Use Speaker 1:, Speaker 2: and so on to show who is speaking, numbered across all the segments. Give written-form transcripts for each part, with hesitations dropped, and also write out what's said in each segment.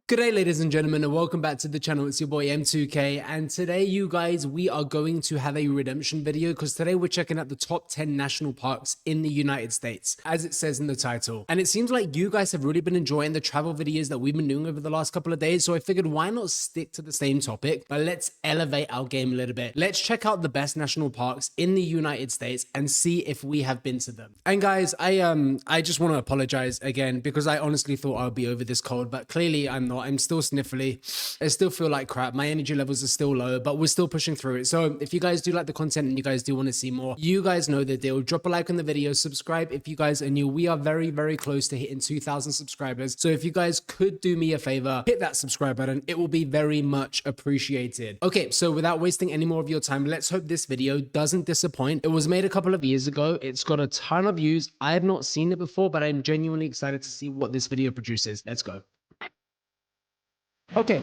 Speaker 1: G'day ladies and gentlemen, and welcome back to the channel. It's your boy M2K, and today you guys, we are going to have a redemption video because today we're checking out the top 10 national parks in the United States, as it says in the title. And it seems like you guys have really been enjoying the travel videos that we've been doing over the last couple of days, so I figured why not stick to the same topic, but let's elevate our game a little bit. Let's check out the best national parks in the United States and see if we have been to them. And guys, I just want to apologize again because I honestly thought I would be over this cold, but clearly I'm not. I'm still sniffly. I still feel like crap. My energy levels are still low, but we're still pushing through it. So if you guys do like the content and you guys do want to see more, you guys know the deal. Drop a like on the video, subscribe if you guys are new. We are very, very close to hitting 2,000 subscribers. So if you guys could do me a favor, hit that subscribe button. It will be very much appreciated. Okay, so without wasting any more of your time, let's hope this video doesn't disappoint. It was made a couple of years ago. It's got a ton of views. I have not seen it before, but I'm genuinely excited to see what this video produces. Let's go. Okay.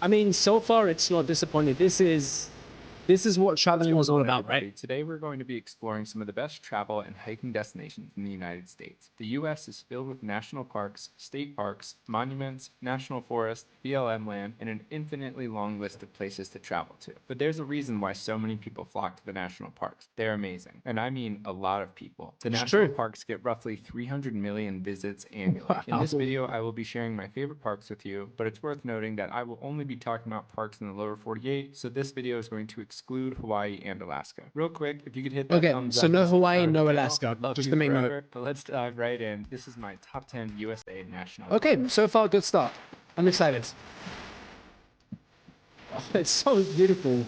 Speaker 1: I mean, so far it's not disappointing. This is what traveling was all about, right?
Speaker 2: Today we're going to be exploring some of the best travel and hiking destinations in the United States. The U.S. is filled with national parks, state parks, monuments, national forests, BLM land, and an infinitely long list of places to travel to. But there's a reason why so many people flock to the national parks. They're amazing. And I mean a lot of people. The national parks get roughly 300 million visits annually. Wow. In this video, I will be sharing my favorite parks with you, but it's worth noting that I will only be talking about parks in the lower 48, so this video is going to exclude Hawaii and Alaska. Real quick, if you could hit that thumbs up.
Speaker 1: So no Hawaii, no Alaska, just to make
Speaker 2: note. But let's dive right in. This is my top 10 USA national parks.
Speaker 1: Okay, so far good start. I'm excited. Oh, it's so beautiful.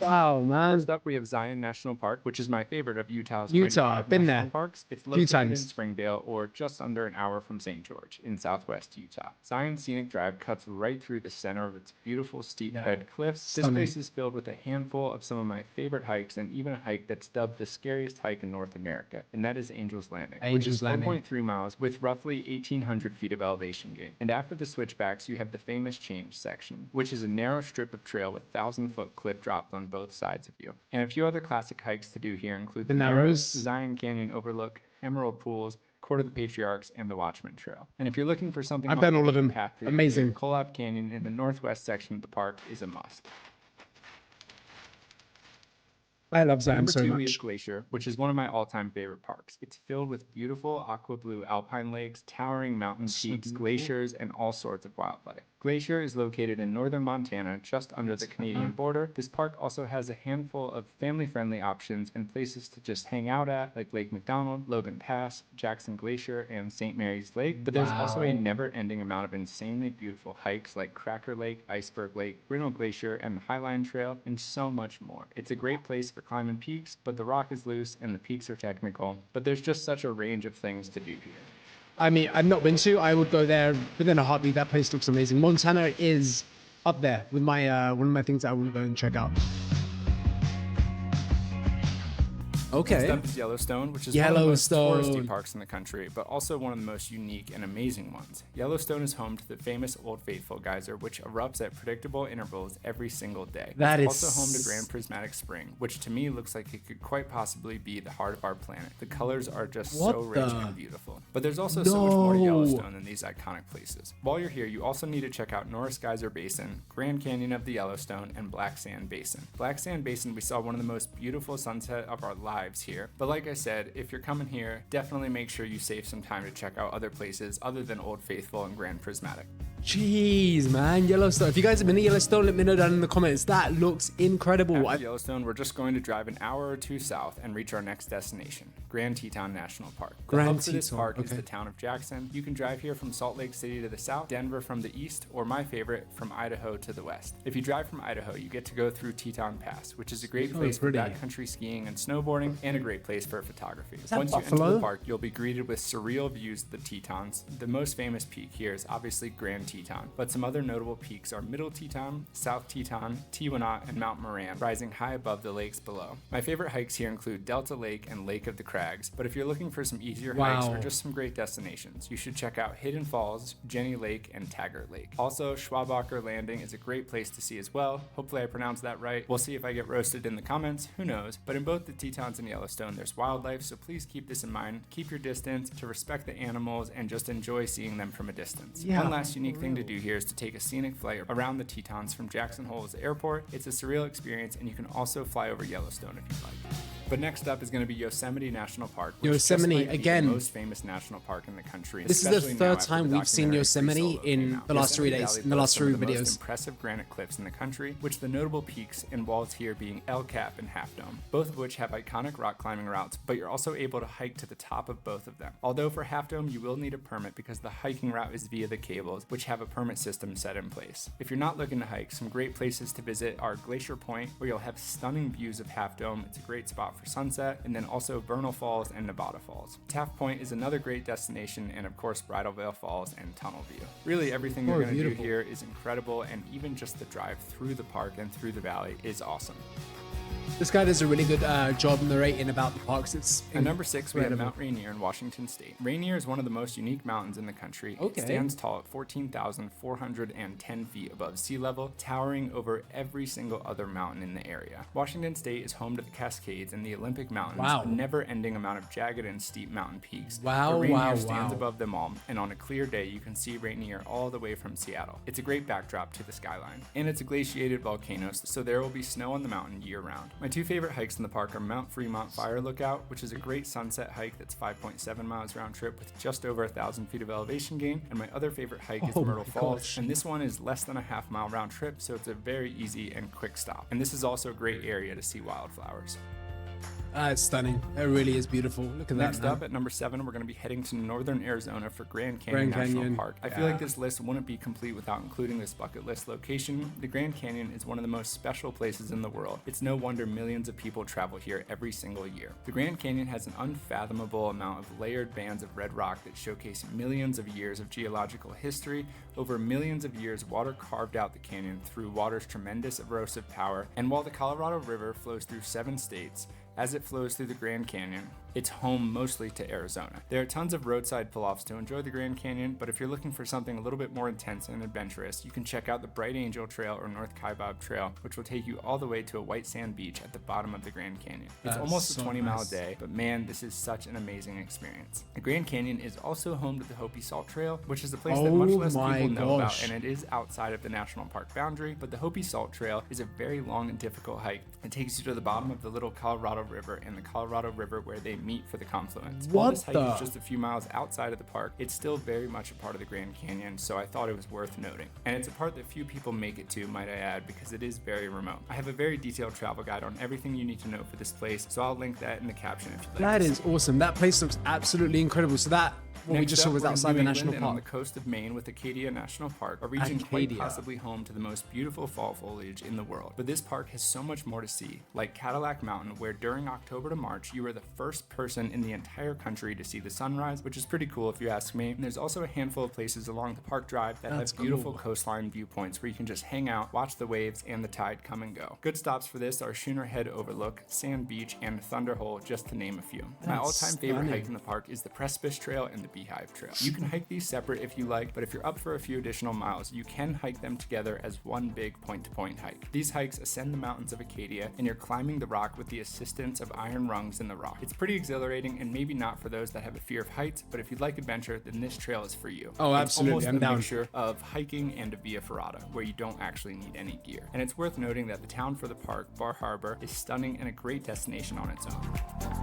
Speaker 1: Wow, man.
Speaker 2: First up, we have Zion National Park, which is my favorite of Utah's
Speaker 1: I've been there.
Speaker 2: Parks. It's located in Springdale, or just under an hour from St. George, in southwest Utah. Zion Scenic Drive cuts right through the center of its beautiful steep-fed cliffs. This place is filled with a handful of some of my favorite hikes, and even a hike that's dubbed the scariest hike in North America, and that is Angel's Landing, which is 4.3 miles with roughly 1,800 feet of elevation gain. And after the switchbacks, you have the famous Change section, which is a narrow strip of trail with 1,000-foot cliff drops on both sides of you. And a few other classic hikes to do here include the Narrows, Zion Canyon Overlook, Emerald Pools, Court of the Patriarchs, and the Watchman Trail. And if you're looking for something,
Speaker 1: I've done all of them. Amazing.
Speaker 2: Colab Canyon in the northwest section of the park is a must.
Speaker 1: I love Zion so
Speaker 2: Number 2
Speaker 1: much.
Speaker 2: is Glacier, which is one of my all-time favorite parks. It's filled with beautiful aqua blue alpine lakes, towering mountain peaks, glaciers, and all sorts of wildlife. Glacier is located in northern Montana, just under the Canadian border. This park also has a handful of family-friendly options and places to just hang out at, like Lake McDonald, Logan Pass, Jackson Glacier, and St. Mary's Lake. But there's also a never-ending amount of insanely beautiful hikes like Cracker Lake, Iceberg Lake, Grinnell Glacier, and the Highline Trail, and so much more. It's a great place for climbing peaks, but the rock is loose and the peaks are technical. But there's just such a range of things to do here.
Speaker 1: I mean, I've not been to. I would go there within a heartbeat. That place looks amazing. Montana is up there with my one of my things I want to go and check out. Okay.
Speaker 2: Next up is Yellowstone, which is one of the most touristy parks in the country, but also one of the most unique and amazing ones. Yellowstone is home to the famous Old Faithful geyser, which erupts at predictable intervals every single day. It's also home to Grand Prismatic Spring, which to me looks like it could quite possibly be the heart of our planet. The colors are just so rich and beautiful. But there's also so much more to Yellowstone than these iconic places. While you're here, you also need to check out Norris Geyser Basin, Grand Canyon of the Yellowstone, and Black Sand Basin. Black Sand Basin, we saw one of the most beautiful sunset of our lives here. But like I said, if you're coming here, definitely make sure you save some time to check out other places other than Old Faithful and Grand Prismatic.
Speaker 1: Jeez, man, Yellowstone. If you guys have been to Yellowstone, let me know down in the comments. That looks incredible.
Speaker 2: After Yellowstone, we're just going to drive an hour or two south and reach our next destination, Grand Teton National Park. The hub for this park is the town of Jackson. You can drive here from Salt Lake City to the south, Denver from the east, or my favorite, from Idaho to the west. If you drive from Idaho, you get to go through Teton Pass, which is a great place for backcountry skiing and snowboarding, and a great place for photography. Once you enter the park, you'll be greeted with surreal views of the Tetons. The most famous peak here is obviously Grand Teton, but some other notable peaks are Middle Teton, South Teton, Tiwanaut, and Mount Moran, rising high above the lakes below. My favorite hikes here include Delta Lake and Lake of the Crags, but if you're looking for some easier hikes or just some great destinations, you should check out Hidden Falls, Jenny Lake, and Taggart Lake. Also, Schwabacher Landing is a great place to see as well. Hopefully I pronounced that right. We'll see if I get roasted in the comments, who knows, but in both the Tetons in Yellowstone, there's wildlife, so please keep this in mind. Keep your distance to respect the animals and just enjoy seeing them from a distance.
Speaker 1: Yeah,
Speaker 2: one last unique thing to do here is to take a scenic flight around the Tetons from Jackson Hole's airport. It's a surreal experience, and you can also fly over Yellowstone if you'd like. But next up is going to be Yosemite National Park, which
Speaker 1: Yosemite,
Speaker 2: just might be
Speaker 1: again,
Speaker 2: the most famous national park in the country.
Speaker 1: This is the third time we've seen Yosemite in the last 3 days, in the last 3 videos.
Speaker 2: Most impressive granite cliffs in the country, which the notable peaks and walls here being Wlcome and Half Dome, both of which have iconic rock climbing routes, but you're also able to hike to the top of both of them. Although for Half Dome you will need a permit because the hiking route is via the cables, which have a permit system set in place. If you're not looking to hike, some great places to visit are Glacier Point, where you'll have stunning views of Half Dome. It's a great spot for sunset, and then also Vernal Falls and Nevada Falls. Taft Point is another great destination, and of course Bridal Veil Falls and Tunnel View. Really everything you're going to do here is incredible, and even just the drive through the park and through the valley is awesome.
Speaker 1: This guy does a really good job narrating about the parks. It's
Speaker 2: At number 6, we have Mount Rainier in Washington State. Rainier is one of the most unique mountains in the country.
Speaker 1: Okay.
Speaker 2: It stands tall at 14,410 feet above sea level, towering over every single other mountain in the area. Washington State is home to the Cascades and the Olympic Mountains, a never-ending amount of jagged and steep mountain peaks. But Rainier stands above them all, and on a clear day, you can see Rainier all the way from Seattle. It's a great backdrop to the skyline, and it's a glaciated volcano, so there will be snow on the mountain year-round. My 2 favorite hikes in the park are Mount Fremont Fire Lookout, which is a great sunset hike that's 5.7 miles round trip with just over 1,000 feet of elevation gain, and my other favorite hike is Myrtle Falls, and this one is less than a half-mile round trip, so it's a very easy and quick stop. And this is also a great area to see wildflowers.
Speaker 1: It's stunning. It really is beautiful. Look at that.
Speaker 2: Next up at number 7, we're going to be heading to northern Arizona for Grand Canyon National Park. I feel like this list wouldn't be complete without including this bucket list location. The Grand Canyon is one of the most special places in the world. It's no wonder millions of people travel here every single year. The Grand Canyon has an unfathomable amount of layered bands of red rock that showcase millions of years of geological history. Over millions of years, water carved out the canyon through water's tremendous erosive power, and while the Colorado River flows through 7 states, as it flows through the Grand Canyon, it's home mostly to Arizona. There are tons of roadside pull-offs to enjoy the Grand Canyon, but if you're looking for something a little bit more intense and adventurous, you can check out the Bright Angel Trail or North Kaibab Trail, which will take you all the way to a white sand beach at the bottom of the Grand Canyon. It's almost a 20-mile day, but man, this is such an amazing experience. The Grand Canyon is also home to the Hopi Salt Trail, which is a place that much less people know about, and it is outside of the national park boundary, but the Hopi Salt Trail is a very long and difficult hike. It takes you to the bottom of the Little Colorado River and the Colorado River where they meet for the confluence. While this hike is just a few miles outside of the park, it's still very much a part of the Grand Canyon, so I thought it was worth noting. And it's a part that few people make it to, might I add, because it is very remote. I have a very detailed travel guide on everything you need to know for this place, so I'll link that in the caption if you'd like.
Speaker 1: That is awesome. That place looks absolutely incredible. So that what we just saw was outside the national park.
Speaker 2: On the coast of Maine with Acadia National Park, a region quite possibly home to the most beautiful fall foliage in the world. But this park has so much more to see, like Cadillac Mountain, where during October to March, you are the first person in the entire country to see the sunrise, which is pretty cool if you ask me. And there's also a handful of places along the park drive that have beautiful coastline viewpoints where you can just hang out, watch the waves and the tide come and go. Good stops for this are Schooner Head Overlook, Sand Beach, and Thunder Hole, just to name a few. My all-time favorite hike in the park is the Precipice Trail and the Beehive Trail. You can hike these separate if you like, but if you're up for a few additional miles, you can hike them together as one big point-to-point hike. These hikes ascend the mountains of Acadia, and you're climbing the rock with the assistance of iron rungs in the rock. It's pretty exhilarating, and maybe not for those that have a fear of heights, but if you'd like adventure, then this trail is for you.
Speaker 1: Oh, absolutely.
Speaker 2: It's almost a mixture of hiking and a via ferrata, where you don't actually need any gear. And it's worth noting that the town for the park, Bar Harbor, is stunning and a great destination on its own.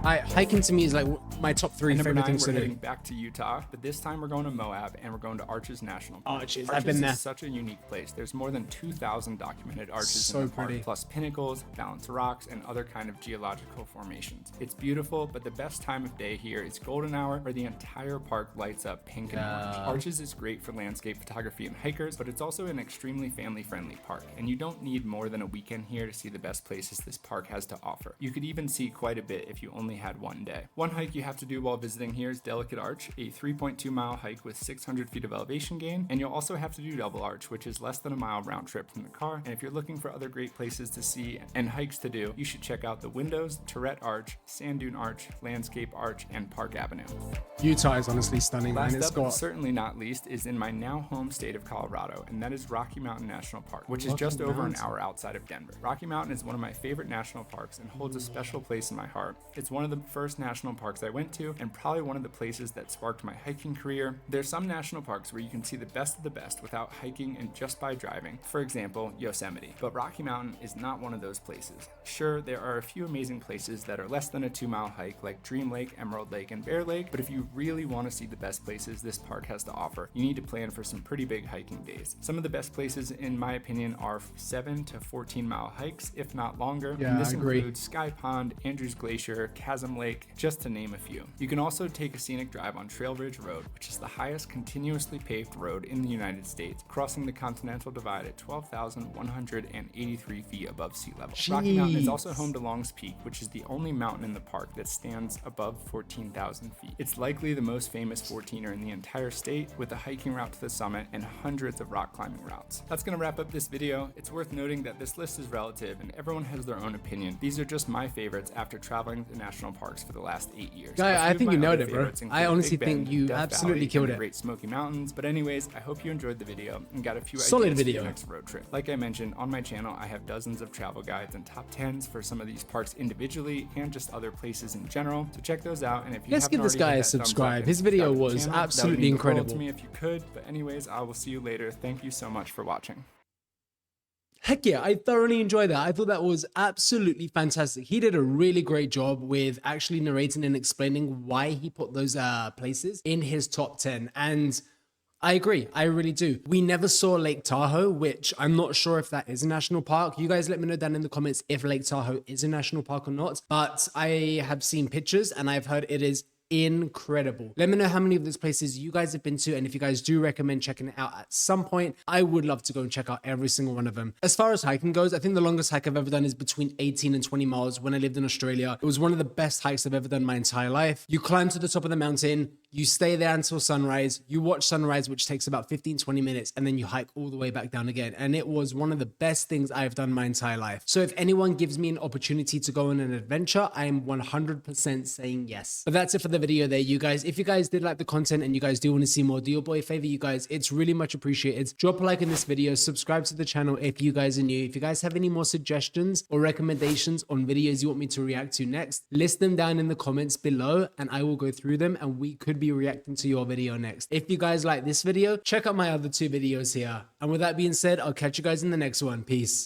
Speaker 1: Hiking to me is like my top 3 favorite things to do.
Speaker 2: We're heading back to Utah, but this time we're going to Moab and we're going to Arches National Park.
Speaker 1: Arches, I've been there.
Speaker 2: Is such a unique place. There's more than 2,000 documented arches in the park, plus pinnacles, balanced rocks, and other kind of geological formations. It's beautiful, but the best time of day here is golden hour, where the entire park lights up pink and orange. Arches is great for landscape photography and hikers, but it's also an extremely family-friendly park, and you don't need more than a weekend here to see the best places this park has to offer. You could even see quite a bit if you only had one day. One hike you have to do while visiting here is Delicate Arch. a 3.2 mile hike with 600 feet of elevation gain, and you'll also have to do double arch, which is less than a mile round trip from the car. And if you're looking for other great places to see and hikes to do, you should check out the Windows, Tourette Arch, Sand Dune Arch, Landscape Arch, and Park Avenue.
Speaker 1: Utah is honestly stunning, man.
Speaker 2: Last up, but certainly not least, is in my now home state of Colorado, and that is Rocky Mountain National Park, which is just over an hour outside of Denver. Rocky Mountain is one of my favorite national parks and holds a special place in my heart. It's one of the first national parks I went to, and probably one of the places that sparked my hiking career. There's some national parks where you can see the best of the best without hiking and just by driving. For example, Yosemite. But Rocky Mountain is not one of those places. Sure, there are a few amazing places that are less than a 2-mile hike, like Dream Lake, Emerald Lake, and Bear Lake, but if you really want to see the best places this park has to offer, you need to plan for some pretty big hiking days. Some of the best places, in my opinion, are 7 to 14-mile hikes, if not longer.
Speaker 1: Yeah,
Speaker 2: and this
Speaker 1: I agree.
Speaker 2: includes Sky Pond, Andrews Glacier, Chasm Lake, just to name a few. You can also take a scenic drive on Trail Ridge Road, which is the highest continuously paved road in the United States, crossing the Continental Divide at 12,183 feet above sea level.
Speaker 1: Jeez.
Speaker 2: Rocky Mountain is also home to Long's Peak, which is the only mountain in the park that stands above 14,000 feet. It's likely the most famous 14er in the entire state, with a hiking route to the summit and hundreds of rock climbing routes. That's going to wrap up this video. It's worth noting that this list is relative and everyone has their own opinion. These are just my favorites after traveling to national parks for the last 8 years.
Speaker 1: Guy, I think you nailed it, bro. I honestly
Speaker 2: Big Bend,
Speaker 1: think you
Speaker 2: Death
Speaker 1: absolutely
Speaker 2: Valley,
Speaker 1: killed
Speaker 2: and the
Speaker 1: it.
Speaker 2: Great Smoky Mountains. But anyways, I hope you enjoyed the video and got a few
Speaker 1: Solid
Speaker 2: ideas
Speaker 1: video.
Speaker 2: for your next road trip. Like I mentioned, on my channel, I have dozens of travel guides and top 10s for some of these parks individually and just other places in general. So check those out. And if you
Speaker 1: Let's give this guy a subscribe. His video was absolutely incredible.
Speaker 2: To me if you could. But anyways, I will see you later. Thank you so much for watching.
Speaker 1: Heck yeah, I thoroughly enjoyed that. I thought that was absolutely fantastic. He did a really great job with actually narrating and explaining why he put those places in his top 10. And I agree. I really do. We never saw Lake Tahoe, which I'm not sure if that is a national park. You guys let me know down in the comments if Lake Tahoe is a national park or not. But I have seen pictures and I've heard it is incredible. Let me know how many of those places you guys have been to, and if you guys do recommend checking it out at some point, I would love to go and check out every single one of them. As far as hiking goes, I think the longest hike I've ever done is between 18 and 20 miles when I lived in Australia. It was one of the best hikes I've ever done my entire life. You climb to the top of the mountain, you stay there until sunrise, you watch sunrise, which takes about 15-20 minutes, and then you hike all the way back down again. And it was one of the best things I've done my entire life. So if anyone gives me an opportunity to go on an adventure, I am 100% saying yes. But that's it for the video there, you guys. If you guys did like the content and you guys do want to see more, do your boy a favor, you guys. It's really much appreciated. Drop a like in this video, subscribe to the channel if you guys are new. If you guys have any more suggestions or recommendations on videos you want me to react to next, list them down in the comments below and I will go through them and we could be reacting to your video next. If you guys like this video, check out my other 2 videos here. And with that being said, I'll catch you guys in the next one. Peace.